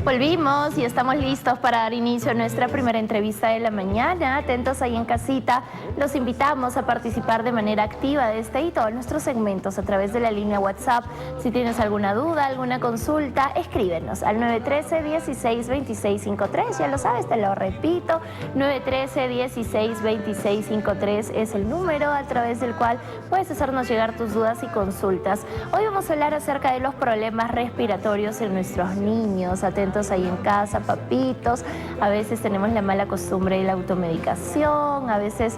Volvimos y estamos listos para dar inicio a nuestra primera entrevista de la mañana. Atentos ahí en casita, los invitamos a participar de manera activa de este y todos nuestros segmentos a través de la línea WhatsApp. Si tienes alguna duda, alguna consulta, escríbenos al 913-162653. Ya lo sabes, te lo repito, 913-162653 es el número a través del cual puedes hacernos llegar tus dudas y consultas. Hoy vamos a hablar acerca de los problemas respiratorios en nuestros niños. Atentos ahí en casa, papitos. A veces tenemos la mala costumbre de la automedicación, a veces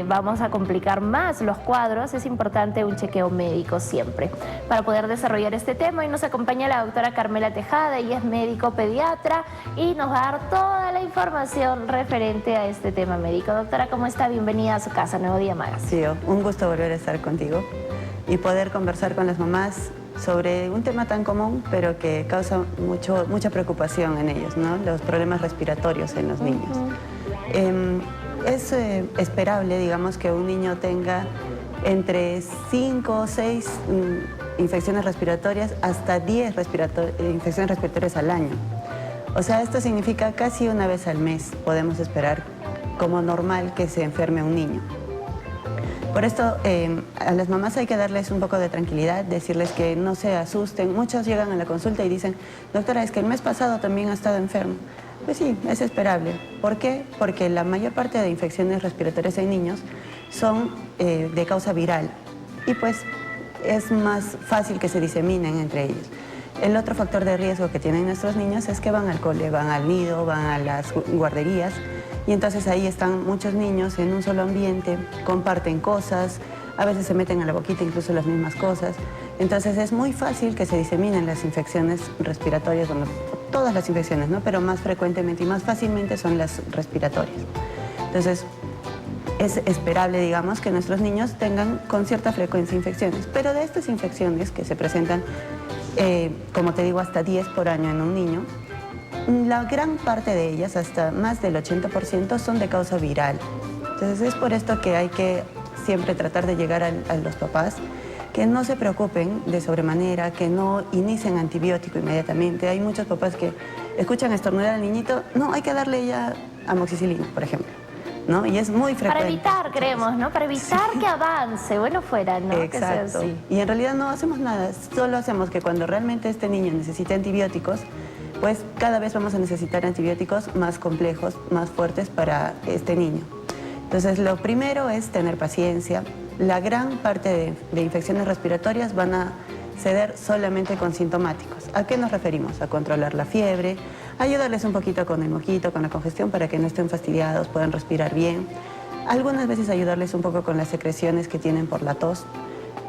vamos a complicar más los cuadros. Es importante un chequeo médico siempre. Para poder desarrollar este tema, hoy nos acompaña la doctora Carmela Tejada. Ella es médico pediatra y nos va a dar toda la información referente a este tema médico. Doctora, ¿cómo está? Bienvenida a su casa, Nuevo Día Más. Sí, un gusto volver a estar contigo y poder conversar con las mamás sobre un tema tan común, pero que causa mucha preocupación en ellos, ¿no? Los problemas respiratorios en los niños. Es esperable, digamos, que un niño tenga entre 5 o 6 infecciones respiratorias hasta 10 infecciones respiratorias al año. O sea, esto significa casi una vez al mes podemos esperar como normal que se enferme un niño. Por esto, a las mamás hay que darles un poco de tranquilidad, decirles que no se asusten. Muchos llegan a la consulta y dicen, doctora, es que el mes pasado también ha estado enfermo. Pues sí, es esperable. ¿Por qué? Porque la mayor parte de infecciones respiratorias en niños son de causa viral y pues es más fácil que se diseminen entre ellos. El otro factor de riesgo que tienen nuestros niños es que van al cole, van al nido, van a las guarderías. Y entonces ahí están muchos niños en un solo ambiente, comparten cosas, a veces se meten a la boquita incluso las mismas cosas. Entonces es muy fácil que se diseminen las infecciones respiratorias, bueno, todas las infecciones, ¿no? Pero más frecuentemente y más fácilmente son las respiratorias. Entonces es esperable, digamos, que nuestros niños tengan con cierta frecuencia infecciones. Pero de estas infecciones que se presentan, como te digo, hasta 10 por año en un niño, la gran parte de ellas, hasta más del 80%, son de causa viral. Entonces es por esto que hay que siempre tratar de llegar a los papás, que no se preocupen de sobremanera, que no inicien antibiótico inmediatamente. Hay muchos papás que escuchan estornudar al niñito, no, hay que darle ya amoxicilina, por ejemplo, ¿no? Y es muy frecuente. Para evitar, creemos, ¿no? Para evitar que avance, bueno fuera, ¿no? Exacto. Que sea así. Y en realidad no hacemos nada, solo hacemos que cuando realmente este niño necesite antibióticos, pues cada vez vamos a necesitar antibióticos más complejos, más fuertes para este niño. Entonces, lo primero es tener paciencia. La gran parte de infecciones respiratorias van a ceder solamente con sintomáticos. ¿A qué nos referimos? A controlar la fiebre, ayudarles un poquito con el moquito, con la congestión, para que no estén fastidiados, puedan respirar bien. Algunas veces ayudarles un poco con las secreciones que tienen por la tos.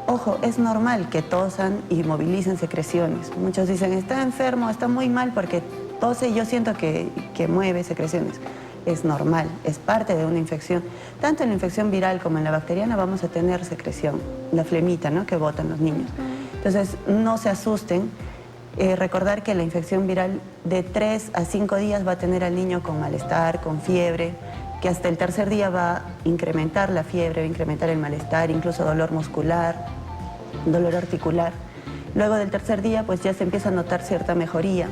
Ojo, es normal que tosan y movilicen secreciones. Muchos dicen, está enfermo, está muy mal porque tose y yo siento que mueve secreciones. Es normal, es parte de una infección. Tanto en la infección viral como en la bacteriana vamos a tener secreción, la flemita, ¿no?, que botan los niños. Entonces, no se asusten. Recordar que la infección viral de 3 a 5 días va a tener al niño con malestar, con fiebre, que hasta el tercer día va a incrementar la fiebre, va a incrementar el malestar, incluso dolor muscular, dolor articular. Luego del tercer día, pues ya se empieza a notar cierta mejoría.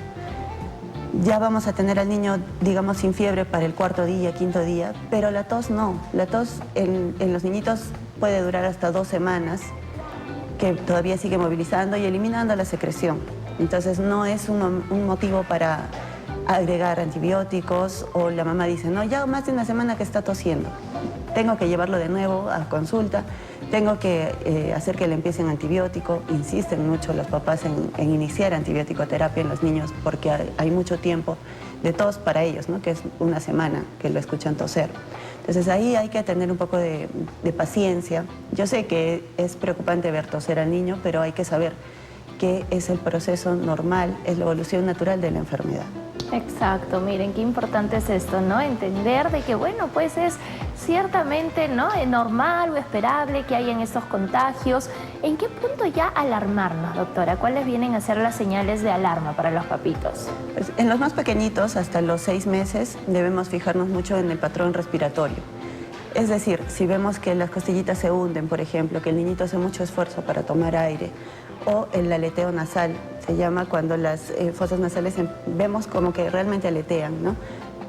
Ya vamos a tener al niño, digamos, sin fiebre para el cuarto día, quinto día, pero la tos no. La tos en los niñitos puede durar hasta 2 semanas, que todavía sigue movilizando y eliminando la secreción. Entonces no es un motivo para agregar antibióticos, o la mamá dice, no, ya más de una semana que está tosiendo, tengo que llevarlo de nuevo a consulta, tengo que hacer que le empiecen antibiótico. Insisten mucho los papás en iniciar antibiótico-terapia en los niños porque hay mucho tiempo de tos para ellos, ¿no?, que es una semana que lo escuchan toser. Entonces ahí hay que tener un poco de paciencia. Yo sé que es preocupante ver toser al niño, pero hay que saber que es el proceso normal, es la evolución natural de la enfermedad. Exacto, miren qué importante es esto, ¿no? Entender de que, bueno, pues es ciertamente, ¿no?, normal o esperable que hayan estos contagios. ¿En qué punto ya alarmarnos, doctora? ¿Cuáles vienen a ser las señales de alarma para los papitos? Pues en los más pequeñitos, hasta los 6 meses, debemos fijarnos mucho en el patrón respiratorio. Es decir, si vemos que las costillitas se hunden, por ejemplo, que el niñito hace mucho esfuerzo para tomar aire, o el aleteo nasal, se llama cuando las fosas nasales vemos como que realmente aletean, ¿no?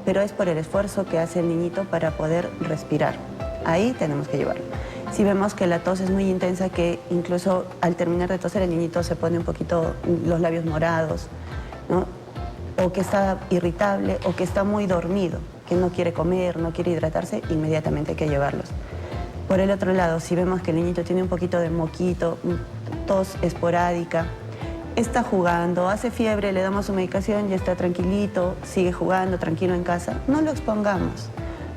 Pero es por el esfuerzo que hace el niñito para poder respirar. Ahí tenemos que llevarlo. Si vemos que la tos es muy intensa, que incluso al terminar de toser el niñito se pone un poquito los labios morados, ¿no? O que está irritable, o que está muy dormido, que no quiere comer, no quiere hidratarse, inmediatamente hay que llevarlos. Por el otro lado, si vemos que el niñito tiene un poquito de moquito, tos esporádica, está jugando, hace fiebre, le damos su medicación, ya está tranquilito, sigue jugando tranquilo en casa, no lo expongamos.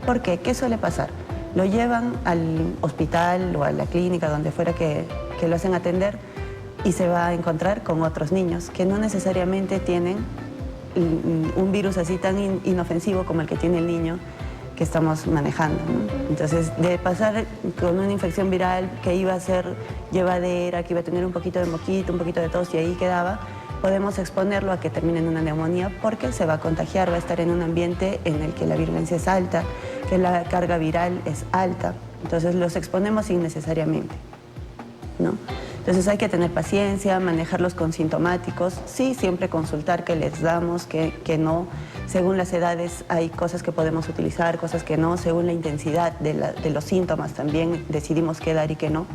¿Por qué? ¿Qué suele pasar? Lo llevan al hospital o a la clínica, donde fuera que lo hacen atender, y se va a encontrar con otros niños que no necesariamente tienen un virus así tan inofensivo como el que tiene el niño que estamos manejando, ¿no? Entonces, de pasar con una infección viral que iba a ser llevadera, que iba a tener un poquito de moquito, un poquito de tos y ahí quedaba, podemos exponerlo a que termine en una neumonía porque se va a contagiar, va a estar en un ambiente en el que la virulencia es alta, que la carga viral es alta. Entonces, los exponemos innecesariamente, ¿no? Entonces hay que tener paciencia, manejarlos con sintomáticos, sí, siempre consultar qué les damos, qué no. Según las edades hay cosas que podemos utilizar, cosas que no, según la intensidad de los síntomas también decidimos qué dar y qué no.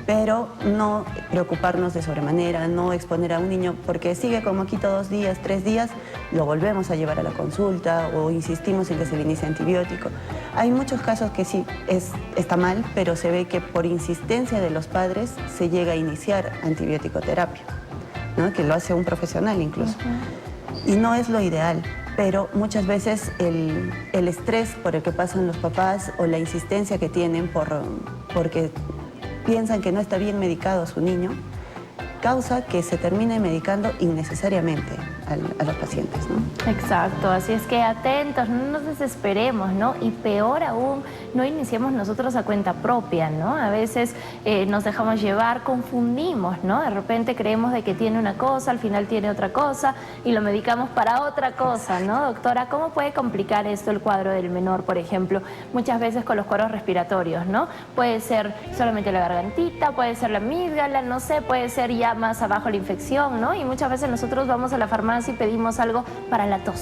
Pero no preocuparnos de sobremanera, no exponer a un niño porque sigue con moquito 2 días, 3 días, lo volvemos a llevar a la consulta o insistimos en que se le inicie antibiótico. Hay muchos casos que sí está mal, pero se ve que por insistencia de los padres se llega a iniciar antibiótico-terapia, ¿no? Que lo hace un profesional incluso. Y no es lo ideal, pero muchas veces el estrés por el que pasan los papás o la insistencia que tienen porque piensan que no está bien medicado su niño, causa que se termine medicando innecesariamente a los pacientes, ¿no? Exacto, así es que atentos, no nos desesperemos, ¿no? Y peor aún, no iniciemos nosotros a cuenta propia, ¿no? A veces nos dejamos llevar, confundimos, ¿no? De repente creemos de que tiene una cosa, al final tiene otra cosa y lo medicamos para otra cosa, ¿no? Doctora, ¿cómo puede complicar esto el cuadro del menor, por ejemplo? Muchas veces con los cuadros respiratorios, ¿no? Puede ser solamente la gargantita, puede ser la amígdala, no sé, puede ser ya más abajo la infección, ¿no? Y muchas veces nosotros vamos a la farmacia y pedimos algo para la tos,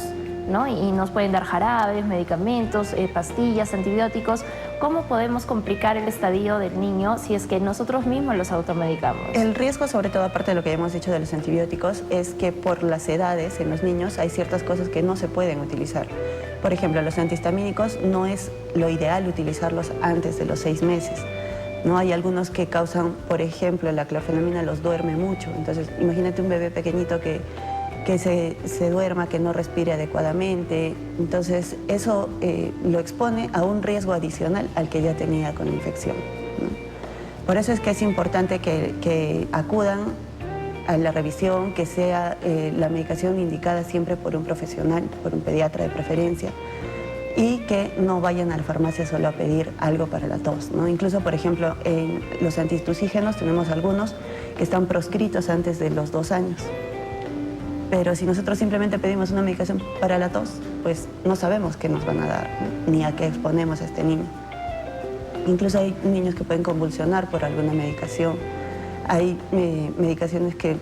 ¿no? Y nos pueden dar jarabes, medicamentos, pastillas, antibióticos. ¿Cómo podemos complicar el estadio del niño si es que nosotros mismos los automedicamos? El riesgo, sobre todo, aparte de lo que hemos dicho de los antibióticos, es que por las edades en los niños hay ciertas cosas que no se pueden utilizar. Por ejemplo, los antihistamínicos no es lo ideal utilizarlos antes de los 6 meses. ¿No? Hay algunos que causan, por ejemplo, la clorfenamina los duerme mucho. Entonces, imagínate un bebé pequeñito que se duerma, que no respire adecuadamente. Entonces, eso lo expone a un riesgo adicional al que ya tenía con la infección, ¿no? Por eso es que es importante que acudan a la revisión, que sea la medicación indicada siempre por un profesional, por un pediatra de preferencia, y que no vayan a la farmacia solo a pedir algo para la tos, ¿no? Incluso, por ejemplo, en los antitusígenos tenemos algunos que están proscritos antes de los 2 años. Pero si nosotros simplemente pedimos una medicación para la tos, pues no sabemos qué nos van a dar, ¿no? Ni a qué exponemos a este niño. Incluso hay niños que pueden convulsionar por alguna medicación. Hay medicaciones que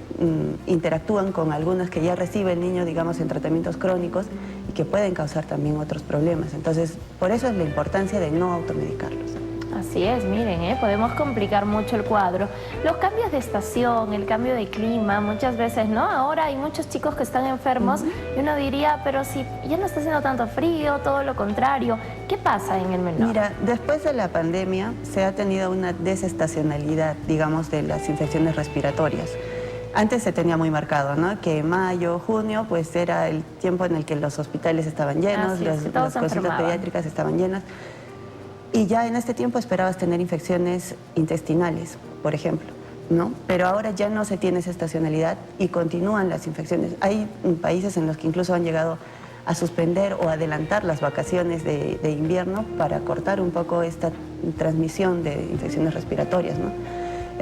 interactúan con algunas que ya recibe el niño, digamos, en tratamientos crónicos y que pueden causar también otros problemas. Entonces, por eso es la importancia de no automedicarlos. Así es, miren, podemos complicar mucho el cuadro. Los cambios de estación, el cambio de clima, muchas veces, ¿no? Ahora hay muchos chicos que están enfermos y uno diría, pero si ya no está haciendo tanto frío, todo lo contrario, ¿qué pasa en el menor? Mira, después de la pandemia se ha tenido una desestacionalidad, digamos, de las infecciones respiratorias. Antes se tenía muy marcado, ¿no? Que mayo, junio, pues era el tiempo en el que los hospitales estaban llenos, las consultas pediátricas estaban llenas. Y ya en este tiempo esperabas tener infecciones intestinales, por ejemplo, ¿no? Pero ahora ya no se tiene esa estacionalidad y continúan las infecciones. Hay países en los que incluso han llegado a suspender o adelantar las vacaciones de invierno para cortar un poco esta transmisión de infecciones respiratorias, ¿no?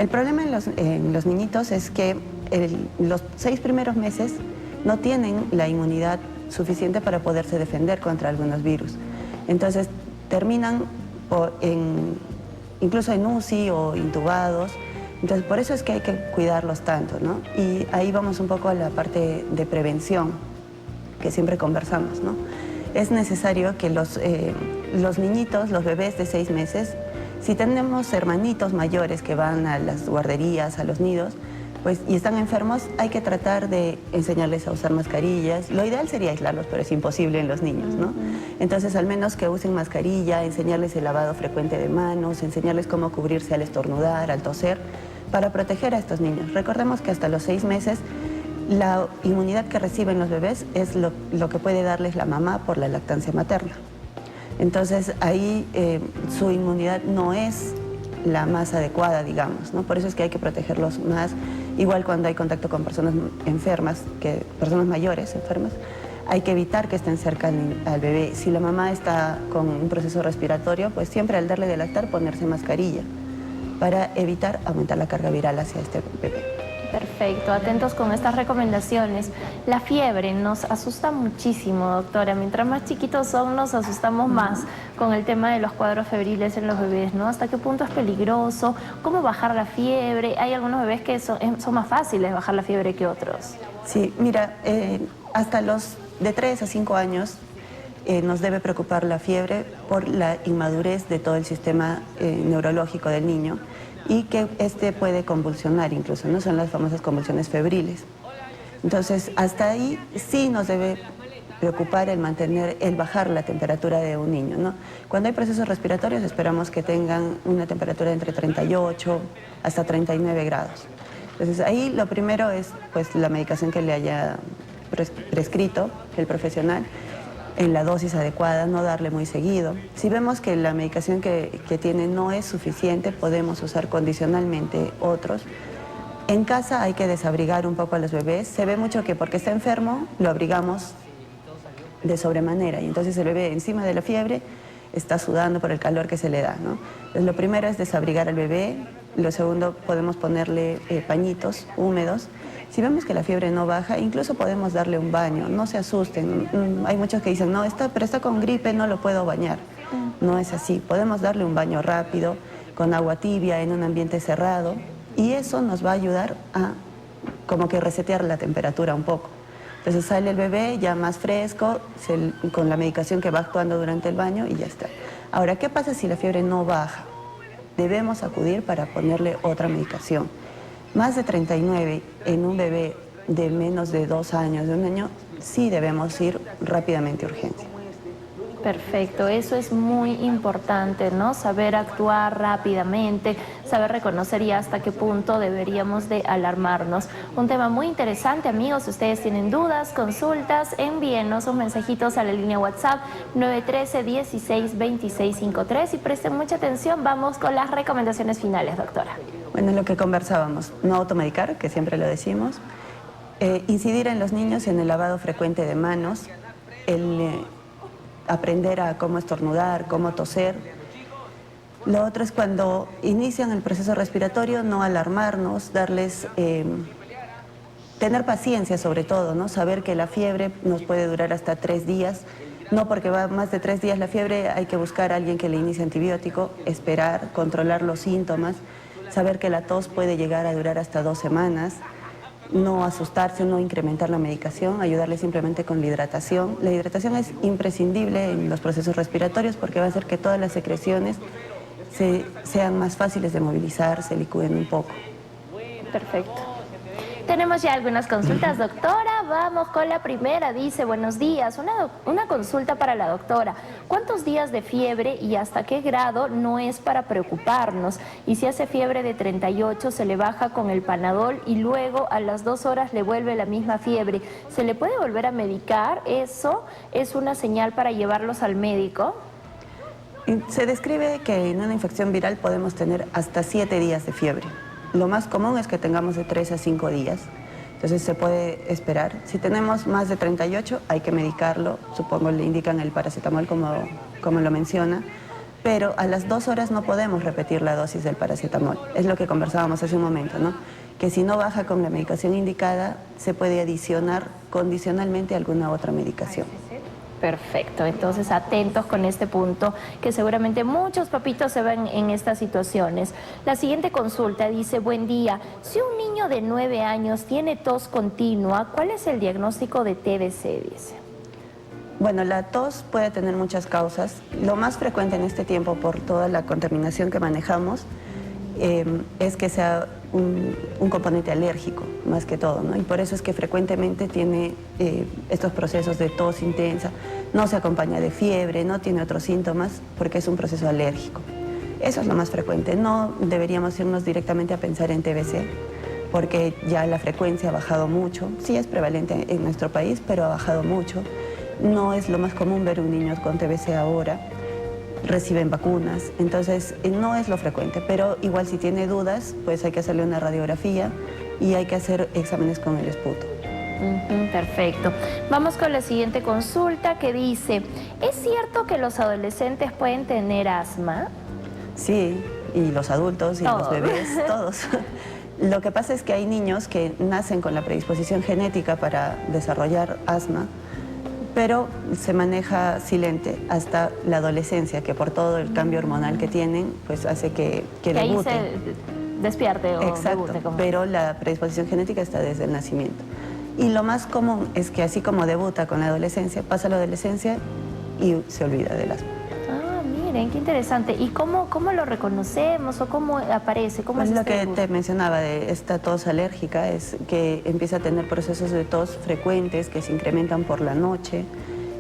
El problema en los niñitos es que los 6 primeros meses no tienen la inmunidad suficiente para poderse defender contra algunos virus. Entonces terminan incluso en UCI o intubados. Entonces, por eso es que hay que cuidarlos tanto, ¿no? Y ahí vamos un poco a la parte de prevención, que siempre conversamos, ¿no? Es necesario que los niñitos, los bebés de 6 meses, si tenemos hermanitos mayores que van a las guarderías, a los nidos, pues, y están enfermos, hay que tratar de enseñarles a usar mascarillas. Lo ideal sería aislarlos, pero es imposible en los niños, ¿no? Entonces, al menos que usen mascarilla, enseñarles el lavado frecuente de manos, enseñarles cómo cubrirse al estornudar, al toser, para proteger a estos niños. Recordemos que hasta los 6 meses la inmunidad que reciben los bebés es lo que puede darles la mamá por la lactancia materna. Entonces ahí su inmunidad no es la más adecuada, digamos, ¿no? Por eso es que hay que protegerlos más. Igual cuando hay contacto con personas enfermas, personas mayores enfermas, hay que evitar que estén cerca al bebé. Si la mamá está con un proceso respiratorio, pues siempre al darle de lactar ponerse mascarilla para evitar aumentar la carga viral hacia este bebé. Perfecto, atentos con estas recomendaciones. La fiebre nos asusta muchísimo, doctora. Mientras más chiquitos son, nos asustamos más con el tema de los cuadros febriles en los bebés, ¿no? ¿Hasta qué punto es peligroso? ¿Cómo bajar la fiebre? Hay algunos bebés que son más fáciles bajar la fiebre que otros. Sí, mira, hasta los de 3 a 5 años nos debe preocupar la fiebre por la inmadurez de todo el sistema neurológico del niño, y que puede convulsionar incluso, ¿no? Son las famosas convulsiones febriles. Entonces, hasta ahí sí nos debe preocupar el bajar la temperatura de un niño, ¿no? Cuando hay procesos respiratorios esperamos que tengan una temperatura entre 38 hasta 39 grados. Entonces, ahí lo primero es pues la medicación que le haya prescrito el profesional, en la dosis adecuada, no darle muy seguido. Si vemos que la medicación que tiene no es suficiente, podemos usar condicionalmente otros. En casa hay que desabrigar un poco a los bebés. Se ve mucho que porque está enfermo lo abrigamos de sobremanera y entonces el bebé encima de la fiebre está sudando por el calor que se le da, ¿no? Entonces, lo primero es desabrigar al bebé. Lo segundo, podemos ponerle pañitos húmedos. Si vemos que la fiebre no baja, incluso podemos darle un baño. No se asusten. Hay muchos que dicen, no, pero está con gripe, no lo puedo bañar. No es así. Podemos darle un baño rápido, con agua tibia, en un ambiente cerrado, y eso nos va a ayudar a como que resetear la temperatura un poco. Entonces sale el bebé ya más fresco, con la medicación que va actuando durante el baño y ya está. Ahora, ¿qué pasa si la fiebre no baja? Debemos acudir para ponerle otra medicación. Más de 39 en un bebé de menos de 2 años, de 1 año, sí debemos ir rápidamente a urgencia. Perfecto, eso es muy importante, ¿no? Saber actuar rápidamente, saber reconocer y hasta qué punto deberíamos de alarmarnos. Un tema muy interesante, amigos. Si ustedes tienen dudas, consultas, envíenos sus mensajitos a la línea WhatsApp 913-162653 y presten mucha atención. Vamos con las recomendaciones finales, doctora. Bueno, lo que conversábamos, no automedicar, que siempre lo decimos, incidir en los niños en el lavado frecuente de manos, aprender a cómo estornudar, cómo toser. Lo otro es cuando inician el proceso respiratorio, no alarmarnos, tener paciencia sobre todo, ¿no? Saber que la fiebre nos puede durar hasta 3 días. No porque va más de 3 días la fiebre, hay que buscar a alguien que le inicie antibiótico, esperar, controlar los síntomas, saber que la tos puede llegar a durar hasta 2 semanas. No asustarse, no incrementar la medicación, ayudarle simplemente con la hidratación. La hidratación es imprescindible en los procesos respiratorios porque va a hacer que todas las secreciones sean más fáciles de movilizar, se licúen un poco. Perfecto. Tenemos ya algunas consultas, doctora. Vamos con la primera. Dice, buenos días. Una consulta para la doctora. ¿Cuántos días de fiebre y hasta qué grado no es para preocuparnos? Y si hace fiebre de 38, se le baja con el Panadol y luego a las 2 horas le vuelve la misma fiebre. ¿Se le puede volver a medicar? ¿Eso es una señal para llevarlos al médico? Se describe que en una infección viral podemos tener hasta 7 días de fiebre. Lo más común es que tengamos de 3 a 5 días, entonces se puede esperar. Si tenemos más de 38 hay que medicarlo, supongo le indican el paracetamol como lo menciona, pero a las 2 horas no podemos repetir la dosis del paracetamol. Es lo que conversábamos hace un momento, ¿no? Que si no baja con la medicación indicada, se puede adicionar condicionalmente alguna otra medicación. Perfecto, entonces atentos con este punto, que seguramente muchos papitos se ven en estas situaciones. La siguiente consulta dice, buen día, si un niño de 9 años tiene tos continua, ¿cuál es el diagnóstico de TBC? Dice. Bueno, la tos puede tener muchas causas. Lo más frecuente en este tiempo, por toda la contaminación que manejamos, es que sea un componente alérgico, más que todo, ¿no? Y por eso es que frecuentemente tiene estos procesos de tos intensa, no se acompaña de fiebre, no tiene otros síntomas, porque es un proceso alérgico. Eso es lo más frecuente. No deberíamos irnos directamente a pensar en TBC, porque ya la frecuencia ha bajado mucho. Sí es prevalente en nuestro país, pero ha bajado mucho. No es lo más común ver un niño con TBC ahora. Reciben vacunas, entonces no es lo frecuente, pero igual si tiene dudas, pues hay que hacerle una radiografía y hay que hacer exámenes con el esputo. Perfecto. Vamos con la siguiente consulta que dice, ¿es cierto que los adolescentes pueden tener asma? Sí, y los adultos y los bebés, todos. Lo que pasa es que hay niños que nacen con la predisposición genética para desarrollar asma, pero se maneja silente hasta la adolescencia, que por todo el cambio hormonal que tienen, pues hace que debuten. Ahí se despierte o exacto, debute. Pero la predisposición genética está desde el nacimiento. Y lo más común es que así como debuta con la adolescencia, pasa la adolescencia y se olvida del asma. Miren, qué interesante. ¿Y cómo lo reconocemos o cómo aparece? ¿Cómo pues es lo que te mencionaba de esta tos alérgica es que empieza a tener procesos de tos frecuentes que se incrementan por la noche,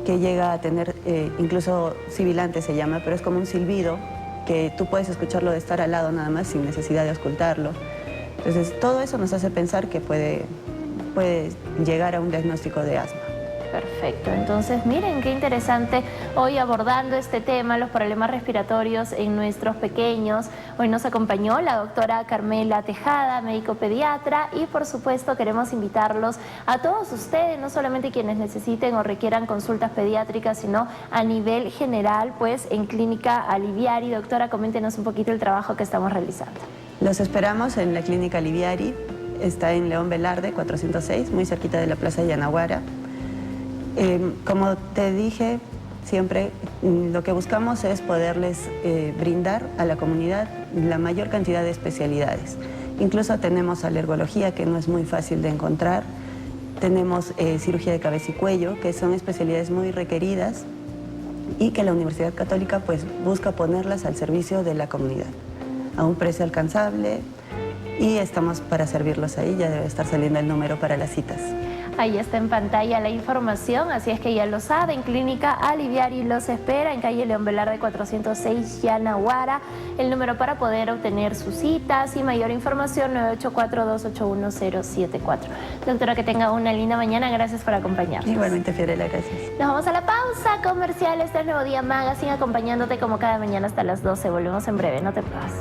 que llega a tener incluso sibilante se llama, pero es como un silbido que tú puedes escucharlo de estar al lado nada más sin necesidad de auscultarlo. Entonces todo eso nos hace pensar que puede llegar a un diagnóstico de asma. Perfecto, entonces miren qué interesante hoy abordando este tema, los problemas respiratorios en nuestros pequeños. Hoy nos acompañó la doctora Carmela Tejada, médico pediatra, y por supuesto queremos invitarlos a todos ustedes, no solamente quienes necesiten o requieran consultas pediátricas, sino a nivel general, pues en Clínica Aliviari. Doctora, coméntenos un poquito el trabajo que estamos realizando. Los esperamos en la Clínica Aliviari, está en León Velarde 406, muy cerquita de la Plaza Yanaguara. Como te dije, siempre lo que buscamos es poderles brindar a la comunidad la mayor cantidad de especialidades. Incluso tenemos alergología, que no es muy fácil de encontrar. Tenemos cirugía de cabeza y cuello, que son especialidades muy requeridas y que la Universidad Católica pues busca ponerlas al servicio de la comunidad a un precio alcanzable, y estamos para servirlos ahí. Ya debe estar saliendo el número para las citas. Ahí está en pantalla la información, así es que ya lo saben, Clínica Aliviari los espera en calle León Velarde 406, Yanaguara. El número para poder obtener sus citas y mayor información, 984-281-074. Doctora, que tenga una linda mañana, gracias por acompañarnos. Igualmente, Fiorella, gracias. Nos vamos a la pausa comercial, este es Nuevo Día Magazine, acompañándote como cada mañana hasta las 12. Volvemos en breve, no te muevas.